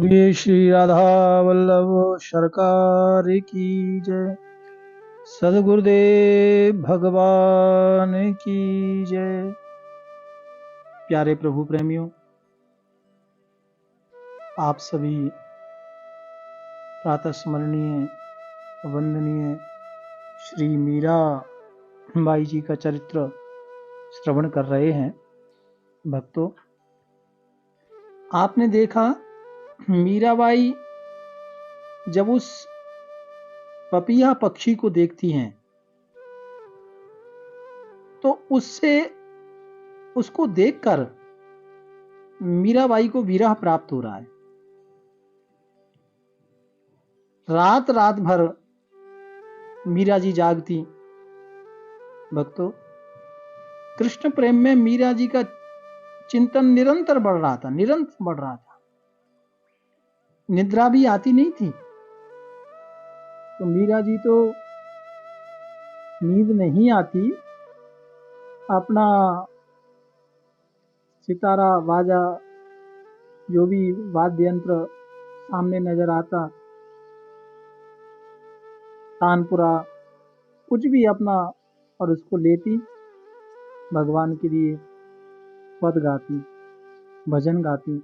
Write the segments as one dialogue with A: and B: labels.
A: बोलिए श्री राधा वल्लभ सरकार की जय। सदगुरुदेव भगवान की जय। प्यारे प्रभु प्रेमियों, आप सभी प्रातः स्मरणीय वंदनीय श्री मीरा बाई जी का चरित्र श्रवण कर रहे हैं। भक्तों, आपने देखा मीराबाई जब उस पपीहा पक्षी को देखती हैं तो उसको देखकर मीराबाई को विरह प्राप्त हो रहा है। रात रात भर मीरा जी जागती। भक्तों, कृष्ण प्रेम में मीरा जी का चिंतन निरंतर बढ़ रहा था। निद्रा भी आती नहीं थी। तो मीरा जी तो नींद नहीं आती, अपना सितारा बाजा जो भी वाद्य यंत्र सामने नजर आता, तानपुरा कुछ भी अपना, और उसको लेती, भगवान के लिए पद गाती, भजन गाती।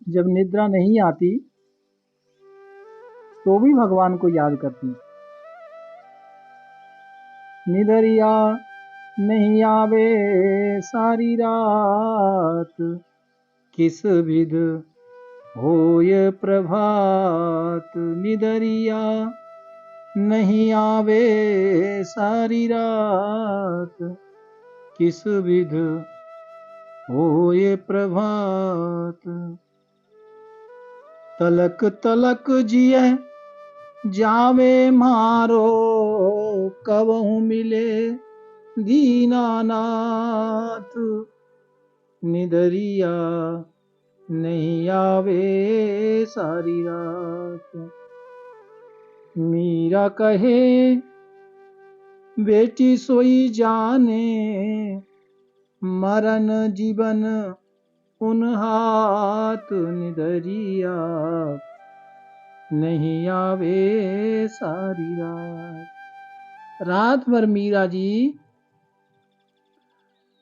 A: जब निद्रा नहीं आती तो भी भगवान को याद करती। निदरिया नहीं आवे सारी रात, किस विध होय प्रभात। निदरिया नहीं आवे सारी रात, किस विध होय प्रभात। तलक तलक जिय जावे मारो, कबहु मिले दीनानाथ। निदरिया नहीं आवे सारी रात। मीरा कहे बेटी सोई जाने, मरण जीवन उन हाथ। निदरिया नहीं आवे सारी रात। रात भर मीरा जी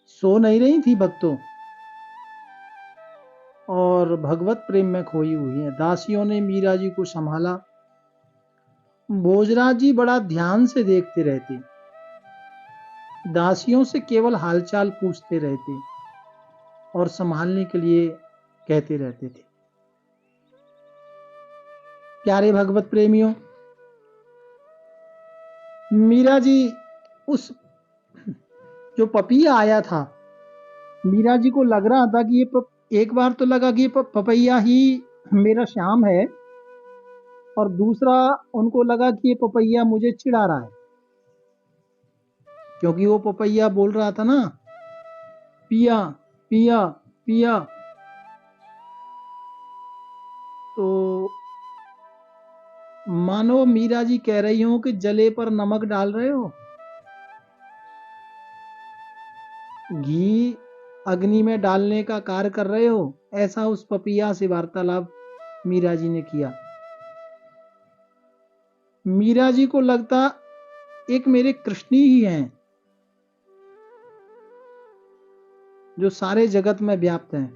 A: सो नहीं रही थी भक्तों, और भगवत प्रेम में खोई हुई है। दासियों ने मीरा जी को संभाला। भोजराज जी बड़ा ध्यान से देखते रहते, दासियों से केवल हालचाल पूछते रहते और संभालने के लिए कहते रहते थे। प्यारे भगवत प्रेमियों, मीरा जी उस जो पपैया आया था, मीरा जी को लग रहा था कि ये एक बार तो लगा कि ये पपैया ही मेरा श्याम है, और दूसरा उनको लगा कि ये पपैया मुझे चिढ़ा रहा है, क्योंकि वो पपैया बोल रहा था ना, पिया पिया पिया। तो मानो मीरा जी कह रही हो कि जले पर नमक डाल रहे हो, घी अग्नि में डालने का कार्य कर रहे हो। ऐसा उस पपैया से वार्तालाप मीरा जी ने किया। मीरा जी को लगता एक मेरे कृष्ण ही हैं जो सारे जगत में व्याप्त हैं।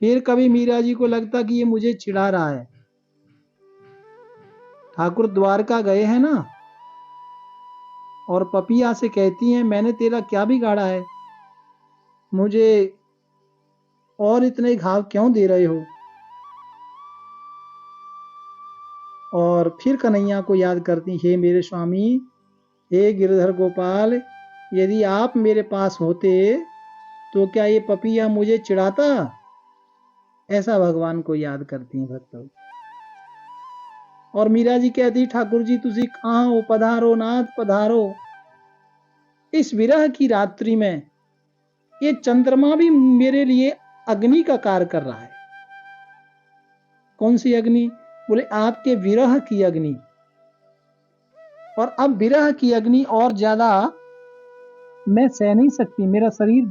A: फिर कभी मीरा जी को लगता कि ये मुझे चिढ़ा रहा है। ठाकुर द्वारका गए हैं ना, और पपैया से कहती हैं मैंने तेरा क्या बिगाड़ा है, मुझे और इतने घाव क्यों दे रहे हो। और फिर कन्हैया को याद करती, हे मेरे स्वामी, हे गिरधर गोपाल, यदि आप मेरे पास होते तो क्या ये पपैया मुझे चिढ़ाता। ऐसा भगवान को याद करती हैं भक्तों। और मीरा जी कहती, ठाकुर जी तुसी कहां हो, पधारो नाथ पधारो। इस विरह की रात्रि में ये चंद्रमा भी मेरे लिए अग्नि का कार्य कर रहा है। कौन सी अग्नि? बोले आपके विरह की अग्नि। और अब विरह की अग्नि और ज्यादा मैं सह नहीं सकती, मेरा शरीर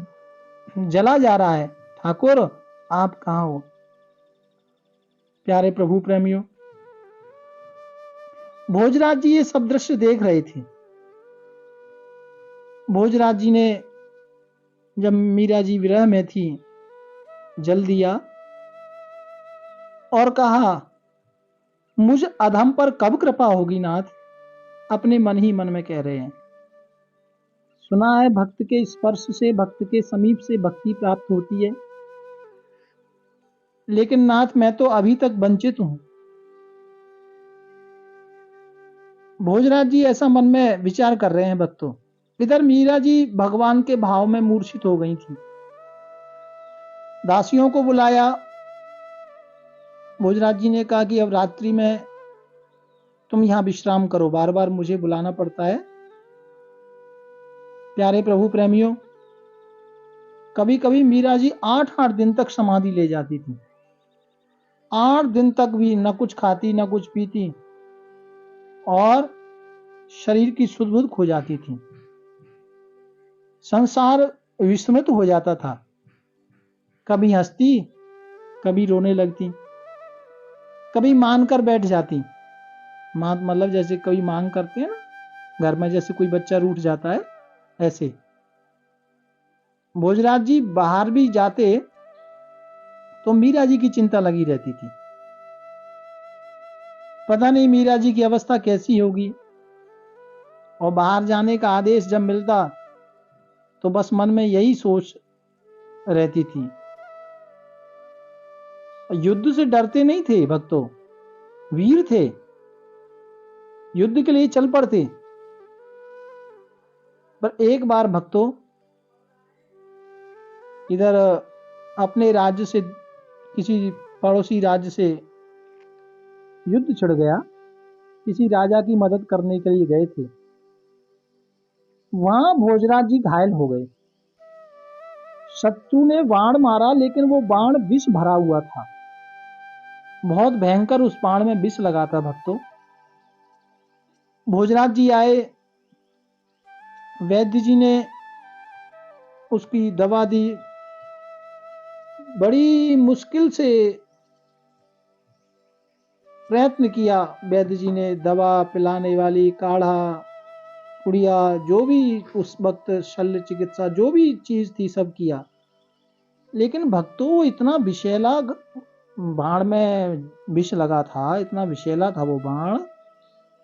A: जला जा रहा है, ठाकुर आप कहाँ हो। प्यारे प्रभु प्रेमियों, भोजराज जी ये सब दृश्य देख रहे थे। भोजराज जी ने जब मीरा जी विरह में थी जल दिया और कहा, मुझ अधम पर कब कृपा होगी नाथ। अपने मन ही मन में कह रहे हैं। सुना है भक्त के स्पर्श से, भक्त के समीप से भक्ति प्राप्त होती है, लेकिन नाथ मैं तो अभी तक वंचित हूं। भोजराज जी ऐसा मन में विचार कर रहे हैं भक्तों। इधर मीरा जी भगवान के भाव में मूर्छित हो गई थी। दासियों को बुलाया। भोजराज जी ने कहा कि अब रात्रि में तुम यहां विश्राम करो, बार बार मुझे बुलाना पड़ता है। प्यारे प्रभु प्रेमियों, कभी कभी मीरा जी 8-8 दिन तक समाधि ले जाती थी। 8 दिन तक भी न कुछ खाती न कुछ पीती और शरीर की सुध बुध खो जाती थी। संसार विस्मृत हो जाता था। कभी हंसती, कभी रोने लगती, कभी मान कर बैठ जाती। मान मतलब जैसे कभी मांग करते हैं ना घर में, जैसे कोई बच्चा रूठ जाता है ऐसे। भोजराज जी बाहर भी जाते तो मीरा जी की चिंता लगी रहती थी। पता नहीं मीरा जी की अवस्था कैसी होगी। और बाहर जाने का आदेश जब मिलता तो बस मन में यही सोच रहती थी। युद्ध से डरते नहीं थे भक्तों, वीर थे, युद्ध के लिए चल पड़ते। पर एक बार भक्तों इधर अपने राज्य से किसी पड़ोसी राज्य से युद्ध छिड़ गया। किसी राजा की मदद करने के लिए गए थे। वहां भोजराज जी घायल हो गए। शत्रु ने बाण मारा, लेकिन वो बाण विष भरा हुआ था। बहुत भयंकर उस बाण में विष लगा था भक्तों। भोजराज जी आए, वैद्य जी ने उसकी दवा दी। बड़ी मुश्किल से प्रयत्न किया वैद्य जी ने, दवा पिलाने वाली, काढ़ा, पुड़िया, जो भी उस वक्त शल्य चिकित्सा जो भी चीज थी सब किया। लेकिन भक्तों इतना विषैला बाण में विष लगा था, इतना विषैला था वो बाण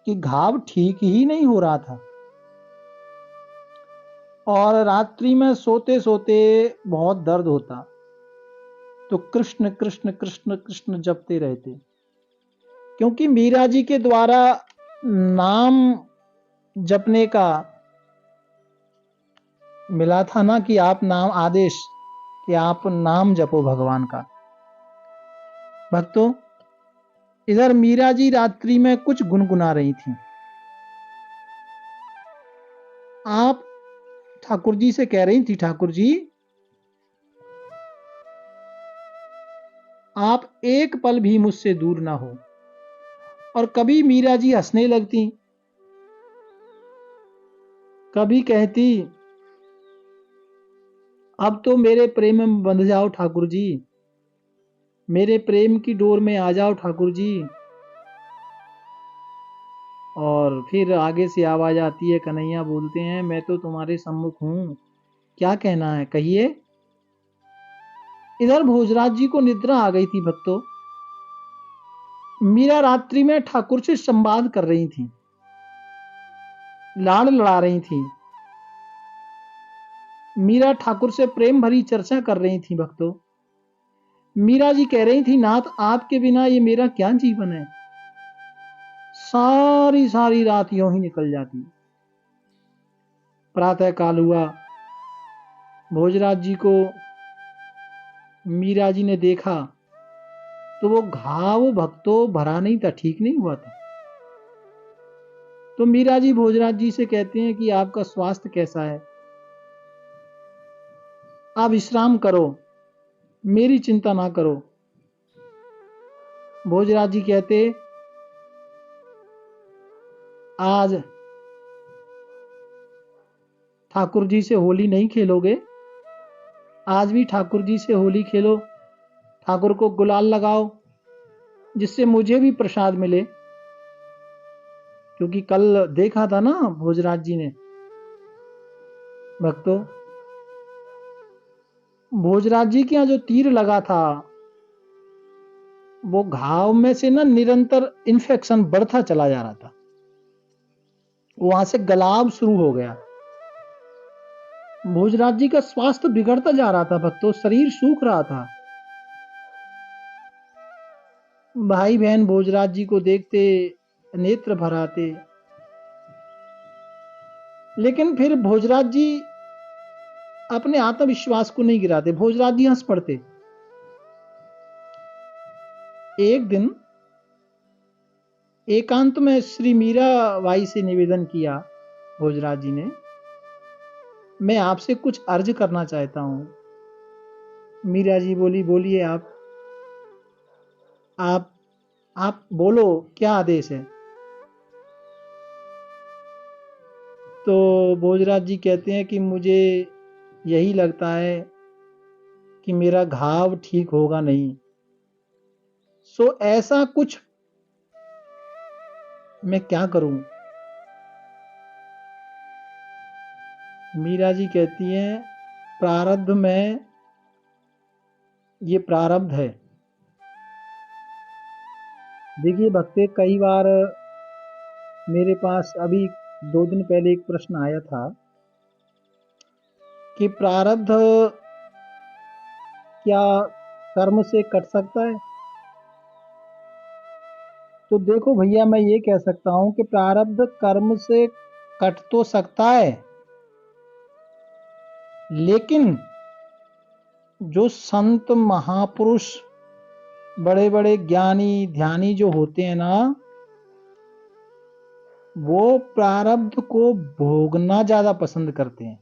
A: कि घाव ठीक ही नहीं हो रहा था। और रात्रि में सोते सोते बहुत दर्द होता तो कृष्ण कृष्ण कृष्ण कृष्ण जपते रहते। क्योंकि मीरा जी के द्वारा नाम जपने का मिला था ना, कि आप नाम आदेश, कि आप नाम जपो भगवान का। भक्तों इधर मीरा जी रात्रि में कुछ गुनगुना रही थी। आप ठाकुर जी से कह रही थी, ठाकुर जी आप एक पल भी मुझसे दूर ना हो। और कभी मीरा जी हंसने लगती, कभी कहती, अब तो मेरे प्रेम में बंध जाओ ठाकुर जी, मेरे प्रेम की डोर में आ जाओ ठाकुर जी। और फिर आगे से आवाज आती है, कन्हैया बोलते हैं, मैं तो तुम्हारे सम्मुख हूं, क्या कहना है कहिए। इधर भोजराज जी को निद्रा आ गई थी भक्तों। मीरा रात्रि में ठाकुर से संवाद कर रही थी, लाड़ लड़ा रही थी। मीरा ठाकुर से प्रेम भरी चर्चा कर रही थी भक्तों। मीरा जी कह रही थी, नाथ आपके बिना ये मेरा क्या जीवन है। सारी सारी रात यूं ही निकल जाती। प्रातः काल हुआ, भोजराज जी को मीरा जी ने देखा तो वो घाव भक्तों भरा नहीं था, ठीक नहीं हुआ था। तो मीरा जी भोजराज जी से कहते हैं कि आपका स्वास्थ्य कैसा है, आप विश्राम करो, मेरी चिंता ना करो। भोजराज जी कहते, आज ठाकुर जी से होली नहीं खेलोगे। आज भी ठाकुर जी से होली खेलो, ठाकुर को गुलाल लगाओ, जिससे मुझे भी प्रसाद मिले। क्योंकि कल देखा था ना भोजराज जी ने, भक्तों, भोजराज जी के यहाँ जो तीर लगा था, वो घाव में से ना निरंतर इन्फेक्शन बढ़ता चला जा रहा था, वहां से गलाव शुरू हो गया। भोजराज जी का स्वास्थ्य बिगड़ता जा रहा था भक्तों, शरीर सूख रहा था। भाई बहन भोजराज जी को देखते नेत्र भर आते, लेकिन फिर भोजराज जी अपने आत्मविश्वास को नहीं गिराते, भोजराज जी हंस पड़ते। एक दिन एकांत में श्री मीराबाई से निवेदन किया भोजराज जी ने, मैं आपसे कुछ अर्ज करना चाहता हूं। मीरा जी बोली, बोलिए आप बोलो, क्या आदेश है। तो भोजराज जी कहते हैं कि मुझे यही लगता है कि मेरा घाव ठीक होगा नहीं, सो ऐसा कुछ मैं क्या करूं। मीरा जी कहती हैं, प्रारब्ध में ये प्रारब्ध है। देखिए भक्ते, कई बार मेरे पास अभी 2 दिन पहले एक प्रश्न आया था कि प्रारब्ध क्या कर्म से कट सकता है। तो देखो भैया, मैं ये कह सकता हूं कि प्रारब्ध कर्म से कट तो सकता है, लेकिन जो संत महापुरुष बड़े बड़े ज्ञानी ध्यानी जो होते हैं ना, वो प्रारब्ध को भोगना ज्यादा पसंद करते हैं।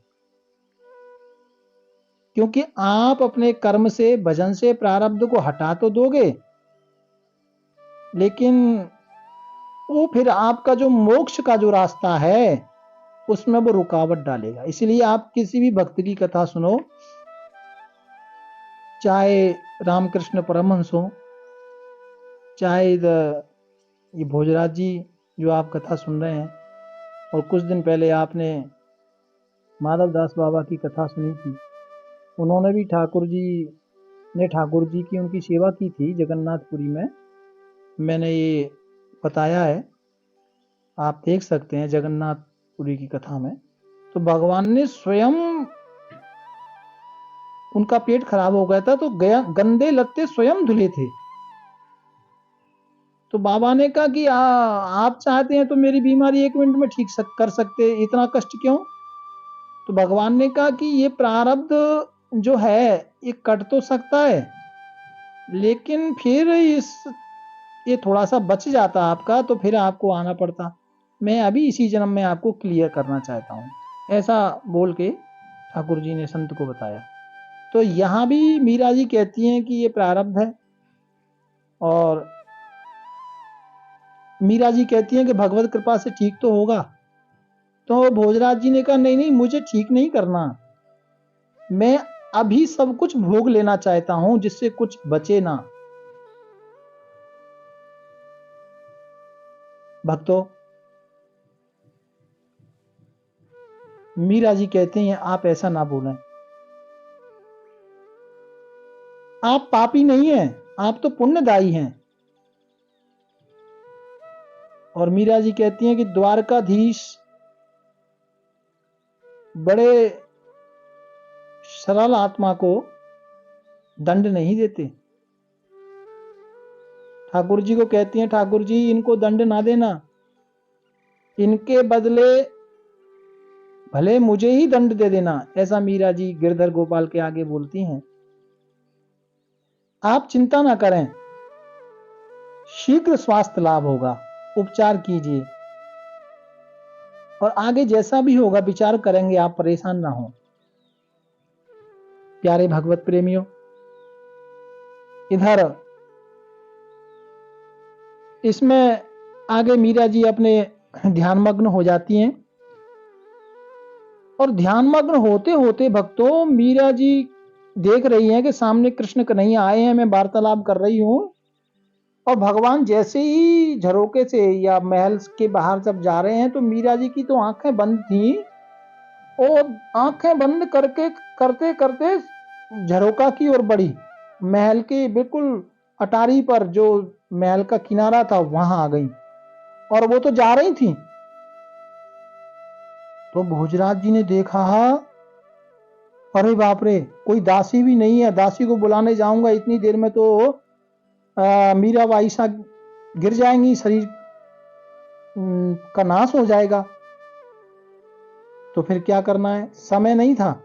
A: क्योंकि आप अपने कर्म से, भजन से प्रारब्ध को हटा तो दोगे, लेकिन वो फिर आपका जो मोक्ष का जो रास्ता है उसमें वो रुकावट डालेगा। इसलिए आप किसी भी भक्त की कथा सुनो, चाहे रामकृष्ण परमहंस हो, चाहे ये भोजराज जी जो आप कथा सुन रहे हैं, और कुछ दिन पहले आपने माधव दास बाबा की कथा सुनी थी, उन्होंने भी ठाकुर जी की उनकी सेवा की थी जगन्नाथपुरी में। मैंने ये बताया है, आप देख सकते हैं जगन्नाथपुरी की कथा में। तो भगवान ने स्वयं, उनका पेट खराब हो गया था तो गंदे लत्ते स्वयं धुले थे। तो बाबा ने कहा कि आप चाहते हैं तो मेरी बीमारी 1 मिनट में ठीक कर सकते, इतना कष्ट क्यों। तो भगवान ने कहा कि ये प्रारब्ध जो है ये कट तो सकता है, लेकिन फिर ये थोड़ा सा बच जाता आपका, तो फिर आपको आना पड़ता। मैं अभी इसी जन्म में आपको क्लियर करना चाहता हूं, ऐसा बोल के ठाकुर जी ने संत को बताया। तो यहां भी मीरा जी कहती हैं कि ये प्रारब्ध है, और मीरा जी कहती हैं कि भगवत कृपा से ठीक तो होगा। तो भोजराज जी ने कहा, नहीं नहीं, मुझे ठीक नहीं करना, मैं अभी सब कुछ भोग लेना चाहता हूं जिससे कुछ बचे ना। भक्तों, मीरा जी कहते हैं आप ऐसा ना बोलें, आप पापी नहीं हैं, आप तो पुण्यदायी हैं। और मीरा जी कहती हैं कि द्वारकाधीश बड़े सरल आत्मा को दंड नहीं देते। ठाकुर जी को कहती हैं, ठाकुर जी इनको दंड ना देना, इनके बदले भले मुझे ही दंड दे देना। ऐसा मीरा जी गिरधर गोपाल के आगे बोलती हैं। आप चिंता ना करें, शीघ्र स्वास्थ्य लाभ होगा, उपचार कीजिए, और आगे जैसा भी होगा विचार करेंगे, आप परेशान ना हो। प्यारे भगवत प्रेमियों, इधर इसमें आगे मीरा जी अपने ध्यानमग्न हो जाती हैं, और ध्यानमग्न होते होते भक्तों मीरा जी देख रही हैं कि सामने कृष्ण कन्हैया आए हैं, मैं वार्तालाप कर रही हूँ, और भगवान जैसे ही झरोके से या महल के बाहर जब जा रहे हैं तो मीरा जी की तो आंखें बंद थी, और आंखें बंद करके करते करते झरोका की ओर बढ़ी, महल के बिल्कुल अटारी पर जो महल का किनारा था वहां आ गई, और वो तो जा रही थी। तो भोजराज जी ने देखा, अरे बाप रे, कोई दासी भी नहीं है, दासी को बुलाने जाऊंगा इतनी देर में तो मीरा बाई सा गिर जाएंगी, शरीर का नाश हो जाएगा। तो फिर क्या करना है, समय नहीं था।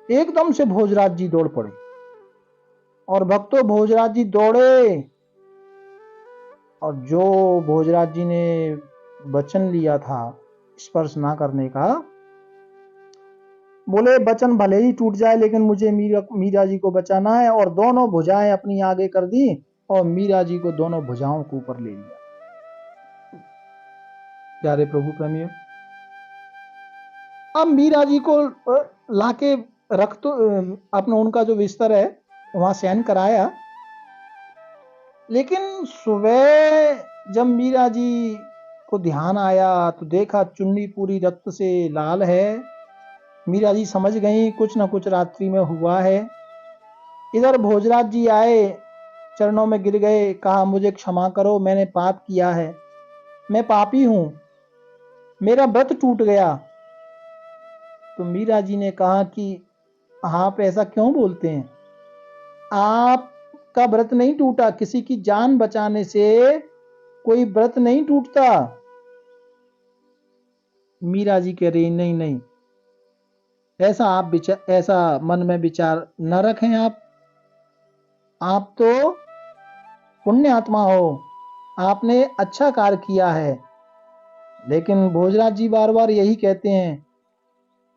A: एकदम से भोजराज जी दौड़ पड़े, और भक्तों भोजराज जी दौड़े, और जो भोजराज जी ने वचन लिया था स्पर्श ना करने का, बोले वचन भले ही टूट जाए लेकिन मुझे मीरा जी को बचाना है, और दोनों भुजाएं अपनी आगे कर दी और मीरा जी को दोनों भुजाओं के ऊपर ले लिया। प्यारे प्रभु प्रेमियों, अब मीरा जी को लाके रख तो अपना उनका जो बिस्तर है वहां शयन कराया, लेकिन सुबह जब मीरा जी को ध्यान आया तो देखा चुन्नी पूरी रक्त से लाल है। मीरा जी समझ गई कुछ न कुछ रात्रि में हुआ है। इधर भोजराज जी आए, चरणों में गिर गए, कहा मुझे क्षमा करो, मैंने पाप किया है, मैं पापी हूं, मेरा व्रत टूट गया। तो मीरा जी ने कहा कि आप ऐसा क्यों बोलते हैं, आपका व्रत नहीं टूटा, किसी की जान बचाने से कोई व्रत नहीं टूटता। मीरा जी कह रही नहीं नहीं, ऐसा मन में विचार न रखें, आप तो पुण्य आत्मा हो, आपने अच्छा कार्य किया है। लेकिन भोजराज जी बार बार यही कहते हैं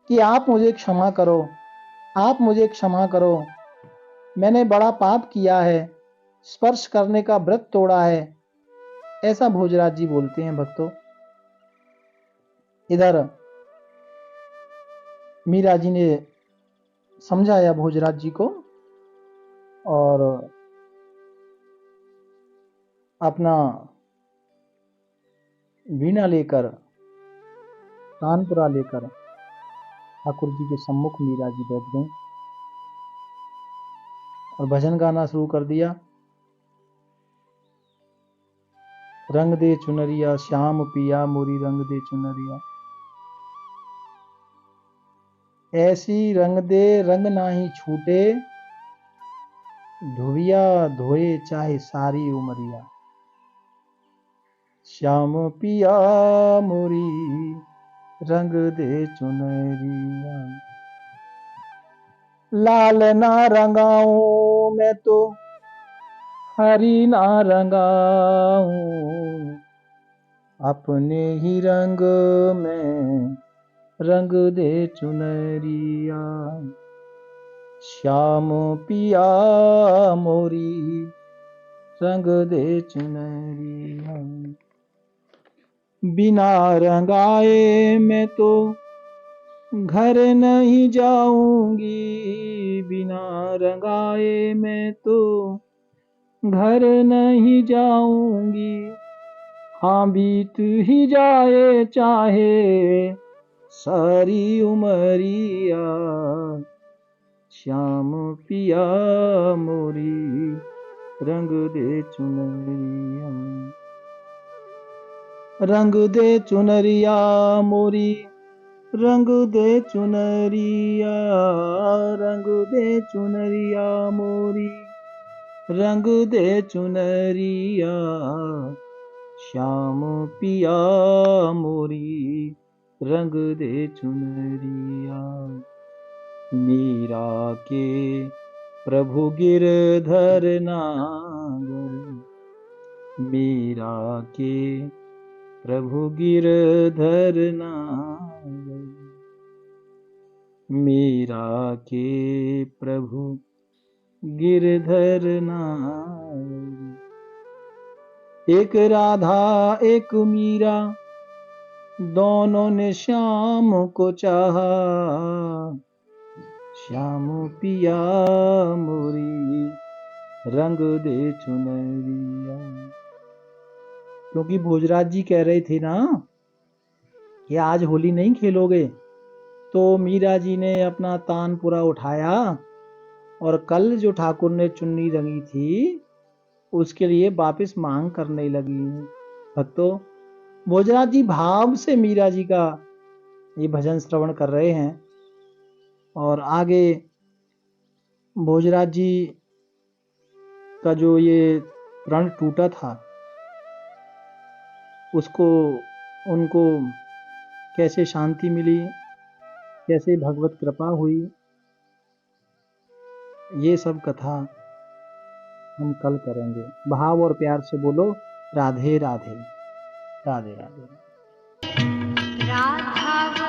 A: कि आप मुझे क्षमा करो, आप मुझे क्षमा करो, मैंने बड़ा पाप किया है, स्पर्श करने का व्रत तोड़ा है, ऐसा भोजराज जी बोलते हैं भक्तों। इधर मीरा जी ने समझाया भोजराज जी को, और अपना वीणा लेकर, तानपुरा लेकर ठाकुर जी के सम्मुख मीरा जी बैठ गई और भजन गाना शुरू कर दिया। रंग दे चुनरिया श्याम पिया मोरी, रंग दे चुनरिया ऐसी रंग दे रंग नाही छूटे, धुविया धोए चाहे सारी उमरिया। श्याम पिया मोरी, रंग दे चुनरिया। लाल ना रंगाऊं मैं तो हरी ना रंगाऊं, अपने ही रंग में रंग दे चुनरिया। श्याम पिया मोरी, रंग दे चुनरिया। बिना रंगाए मैं तो घर नहीं जाऊंगी, बिना रंगाए मैं तो घर नहीं जाऊंगी। हाँ बीत ही जाए चाहे सारी उमरिया, श्याम पिया मोरी, रंग दे चुनरिया। रंग दे चुनरिया मोरी, रंग दे चुनरिया, रंग दे चुनरिया मोरी, रंग दे चुनरिया। श्याम पिया मोरी, रंग दे चुनरिया। मीरा के प्रभु गिरधर नागर, मीरा के प्रभु गिरधर नागर, मीरा के प्रभु गिरधर नागर। एक राधा एक मीरा, दोनों ने श्याम को चाहा, श्याम पिया मोरी रंग दे चुनरिया। क्योंकि भोजराज जी कह रहे थे ना कि आज होली नहीं खेलोगे, तो मीरा जी ने अपना तान पूरा उठाया और कल जो ठाकुर ने चुन्नी रंगी थी उसके लिए वापस मांग करने लगी। भक्तों, भोजराज जी भाव से मीरा जी का ये भजन श्रवण कर रहे हैं और आगे भोजराज जी का जो ये प्रण टूटा था उसको उनको कैसे शांति मिली, कैसे भगवत कृपा हुई, ये सब कथा हम कल करेंगे। भाव और प्यार से बोलो राधे राधे। राधे राधे।
B: राधा